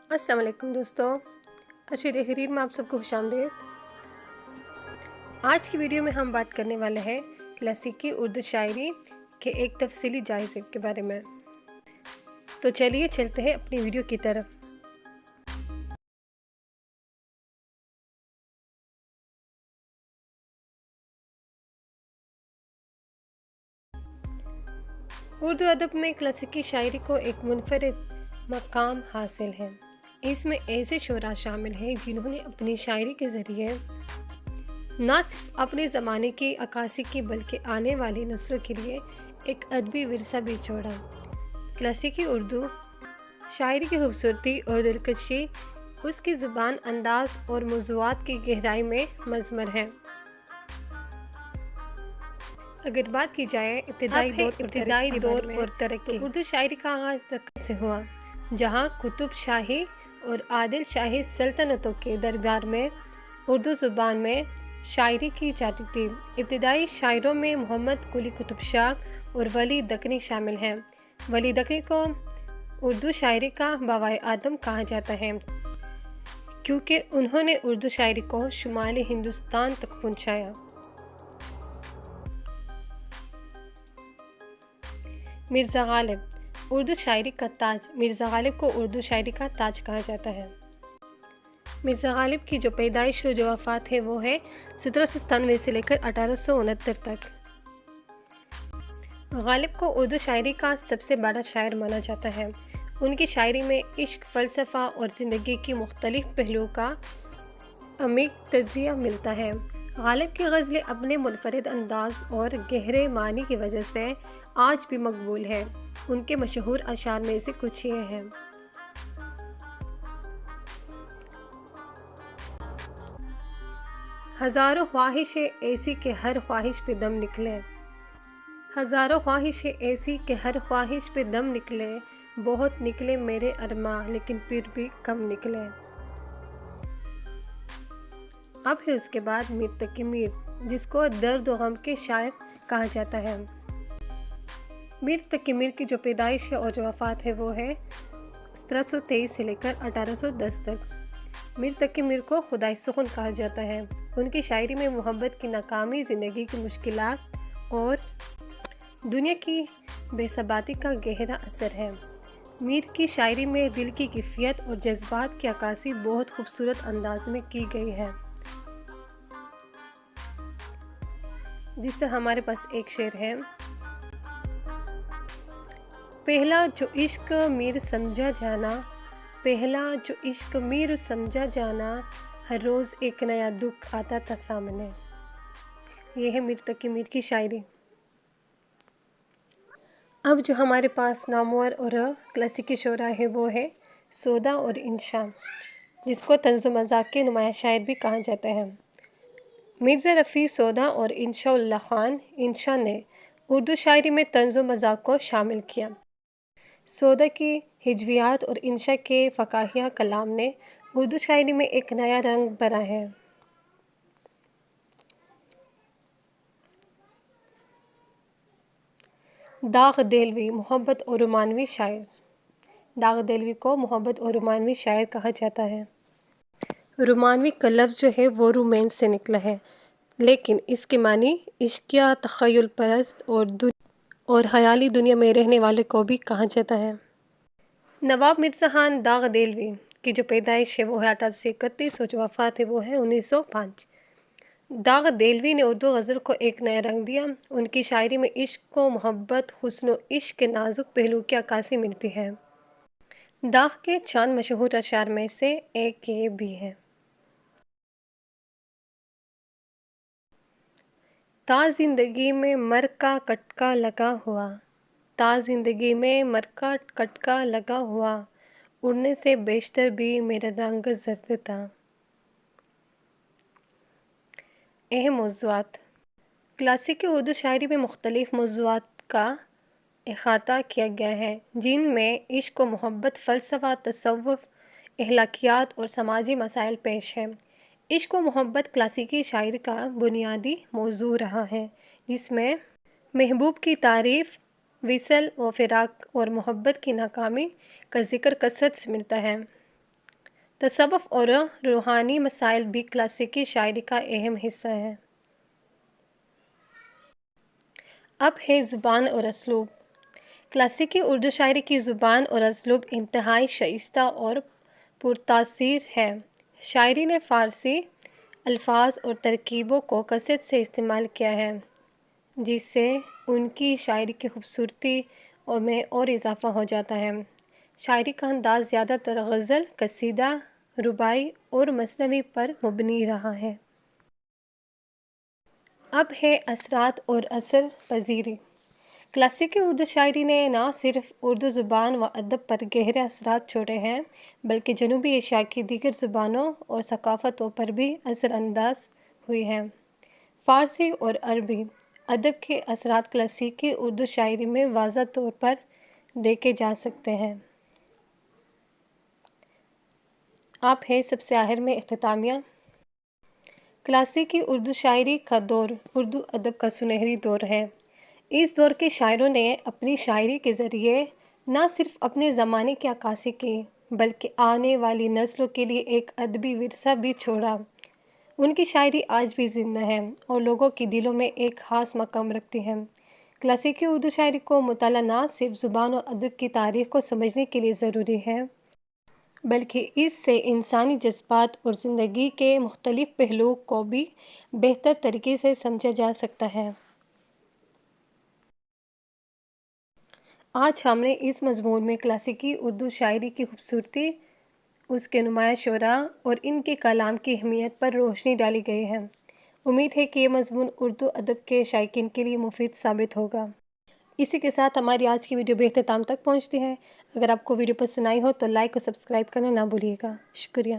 अस्सलाम वालेकुम दोस्तों, अच्छी तहरीर में आप सबको खुशामदीद। आज की वीडियो में हम बात करने वाले हैं क्लासिकी उर्दू शायरी के एक तफसीली जायज़े के बारे में। तो चलिए चलते हैं अपनी वीडियो की तरफ। उर्दू अदब में क्लासिकी शायरी को एक मुनफरिद मकाम हासिल है। इसमें ऐसे शोरा शामिल हैं जिन्होंने अपनी शायरी के ज़रिए न सिर्फ अपने ज़माने की अक्कासी की बल्कि आने वाली नस्लों के लिए एक अदबी विरसा भी छोड़ा। क्लासिकी उर्दू शायरी की खूबसूरती और दिलकशी उसकी ज़ुबान, अंदाज और मौज़ूआत की गहराई में मज़मर है। अगर बात की जाए इब्तिदाई दौर और तरक्की, तो उर्दू शायरी का आगाज़ दक्कन से हुआ, जहाँ कुतुब शाही और आदिल शाही सल्तनतों के दरबार में उर्दू ज़ुबान में शायरी की जाती थी। इब्तिदाई शायरों में मोहम्मद कुली कुतुब शाह और वली दक्कनी शामिल हैं। वली दक्कनी को उर्दू शायरी का बावाए आदम कहा जाता है, क्योंकि उन्होंने उर्दू शायरी को शुमाली हिंदुस्तान तक पहुँचाया। मिर्ज़ा गालिब उर्दू शायरी का ताज। मिर्ज़ा गालिब को उर्दू शायरी का ताज कहा जाता है। मिर्ज़ा गालिब की जो पैदाइश और जो वफ़ात है वो है 1797 से लेकर 1869 तक। गालिब को उर्दू शायरी का सबसे बड़ा शायर माना जाता है। उनकी शायरी में इश्क, फ़लसफ़ा और ज़िंदगी की मुख्तलिफ़ पहलुओं का अमीक तज़किया मिलता है। गालिब की ग़ज़लें अपने मुनफ़रिद अंदाज़ और गहरे मानी की वजह से आज भी मकबूल है। उनके मशहूर अशार में से कुछ ये हैं। हज़ारों ख्वाहिशें ऐसी कि हर ख्वाहिश पे दम निकले। हज़ारों ख्वाहिशें ऐसी कि हर ख्वाहिश पे दम निकले। बहुत निकले मेरे अरमा लेकिन फिर भी कम निकले। अब है उसके बाद मीर तकी मीर, जिसको दर्द व गम के शायर कहा जाता है। मीर तकी मीर की जो पैदाइश है और जो वफ़ात है वो है 1723 से लेकर 1810 तक। मीर तकी मीर को खुदाई सुखन कहा जाता है। उनकी शायरी में मोहब्बत की नाकामी, ज़िंदगी की मुश्किलात और दुनिया की बेसबाती का गहरा असर है। मीर की शायरी में दिल की कैफियत और जज्बात की अक्कासी बहुत खूबसूरत अंदाज में की गई है। जिस तरह हमारे पास एक शेर है, पहला जो इश्क मीर समझा जाना, पहला जो इश्क मीर समझा जाना, हर रोज़ एक नया दुख आता था सामने। यह है मीर तकी मीर की शायरी। अब जो हमारे पास नामवर और क्लासिकी शोरा है वो है सौदा और इंशा, जिसको तंज़ो मज़ाक के नुमाया शायर भी कहा जाता है। मिर्ज़ा रफ़ी सौदा और इंशा उल्लाह खान इंशा ने उर्दू शायरी में तंज़ो मज़ाक को शामिल किया। सौदा की हिजवियात और इंशा के फ़काहिया कलाम ने उर्दू शायरी में एक नया रंग भरा है। दाग़ देलवी मोहब्बत और रोमानवी शायर। दाग़ देलवी को मोहब्बत और रोमानवी शायर कहा जाता है। रोमानवी का लफ्ज़ जो है वो रोमांस से निकला है, लेकिन इसके मानी इश्किया, तख़य्युल परस्त और ख़याली दुनिया में रहने वाले को भी कहा जाता है। नवाब मिर्ज़ा खान दाग़ देलवी की जो पैदाइश है वो है 1831 और जो वफ़ात है वो है 1905। दाग़ देलवी ने उर्दू गज़ल को एक नया रंग दिया। उनकी शायरी में इश्क को मोहब्बत, हुस्न और इश्क के नाजुक पहलू की अक्कासी मिलती है। दाग़ के चंद मशहूर अशार में से एक ये भी है। ता ज़िंदगी में मर का कटका लगा हुआ, ता ज़िंदगी में मर का कटका लगा हुआ, उड़ने से बेशतर भी मेरा रंग ज़र्द था। अहम मौज़ूआत। क्लासिकी उर्दू शायरी में मुख्तलिफ़ मौज़ूआत का अहाता किया गया है, जिनमें इश्क व मोहब्बत, फ़लसफ़ा, तसव्वुफ़, अखलाकियात और समाजी मसाइल पेश हैं। इश्क व मोहब्बत क्लासिकी शायरी का बुनियादी मौज़ू रहा है, जिसमें महबूब की तारीफ़, विसल व फ़िराक और मोहब्बत की नाकामी का ज़िक्र कसरत से मिलता है। تصوف اور روحانی مسائل بھی کلاسیکی شاعری کا اہم حصہ ہے۔ اب ہے زبان اور اسلوب۔ کلاسیکی اردو شاعری کی زبان اور اسلوب انتہائی شائستہ اور پرتاثیر ہے۔ شاعری نے فارسی الفاظ اور ترکیبوں کو کثرت سے استعمال کیا ہے، جس سے ان کی شاعری کی خوبصورتی میں اور اضافہ ہو جاتا ہے۔ شاعری کا انداز زیادہ تر غزل، قصیدہ، رباعی اور مثنوی پر مبنی رہا ہے۔ اب ہے اثرات اور اثر پذیری۔ کلاسیکی اردو شاعری نے نہ صرف اردو زبان و ادب پر گہرے اثرات چھوڑے ہیں بلکہ جنوبی ایشیا کی دیگر زبانوں اور ثقافتوں پر بھی اثر انداز ہوئی ہے۔ فارسی اور عربی ادب کے اثرات کلاسیکی اردو شاعری میں واضح طور پر دیکھے جا سکتے ہیں۔ اب ہے سب سے آخر میں اختتامیہ۔ کلاسیکی اردو شاعری کا دور اردو ادب کا سنہری دور ہے۔ اس دور کے شاعروں نے اپنی شاعری کے ذریعے نہ صرف اپنے زمانے کی عکاسی کی بلکہ آنے والی نسلوں کے لیے ایک ادبی ورثہ بھی چھوڑا۔ ان کی شاعری آج بھی زندہ ہے اور لوگوں کے دلوں میں ایک خاص مقام رکھتی ہے۔ کلاسیکی اردو شاعری کو مطالعہ نہ صرف زبان و ادب کی تاریخ کو سمجھنے کے لیے ضروری ہے بلکہ اس سے انسانی جذبات اور زندگی کے مختلف پہلوؤں کو بھی بہتر طریقے سے سمجھا جا سکتا ہے۔ آج ہم نے اس مضمون میں کلاسیکی اردو شاعری کی خوبصورتی، اس کے نمایاں شعراء اور ان کے کلام کی اہمیت پر روشنی ڈالی گئی ہے۔ امید ہے کہ یہ مضمون اردو ادب کے شائقین کے لیے مفید ثابت ہوگا۔ اسی کے ساتھ ہماری آج کی ویڈیو اختتام تک پہنچتی ہے۔ اگر آپ کو ویڈیو پسند آئی ہو تو لائک اور سبسکرائب کرنا نہ بھولیے گا۔ شکریہ۔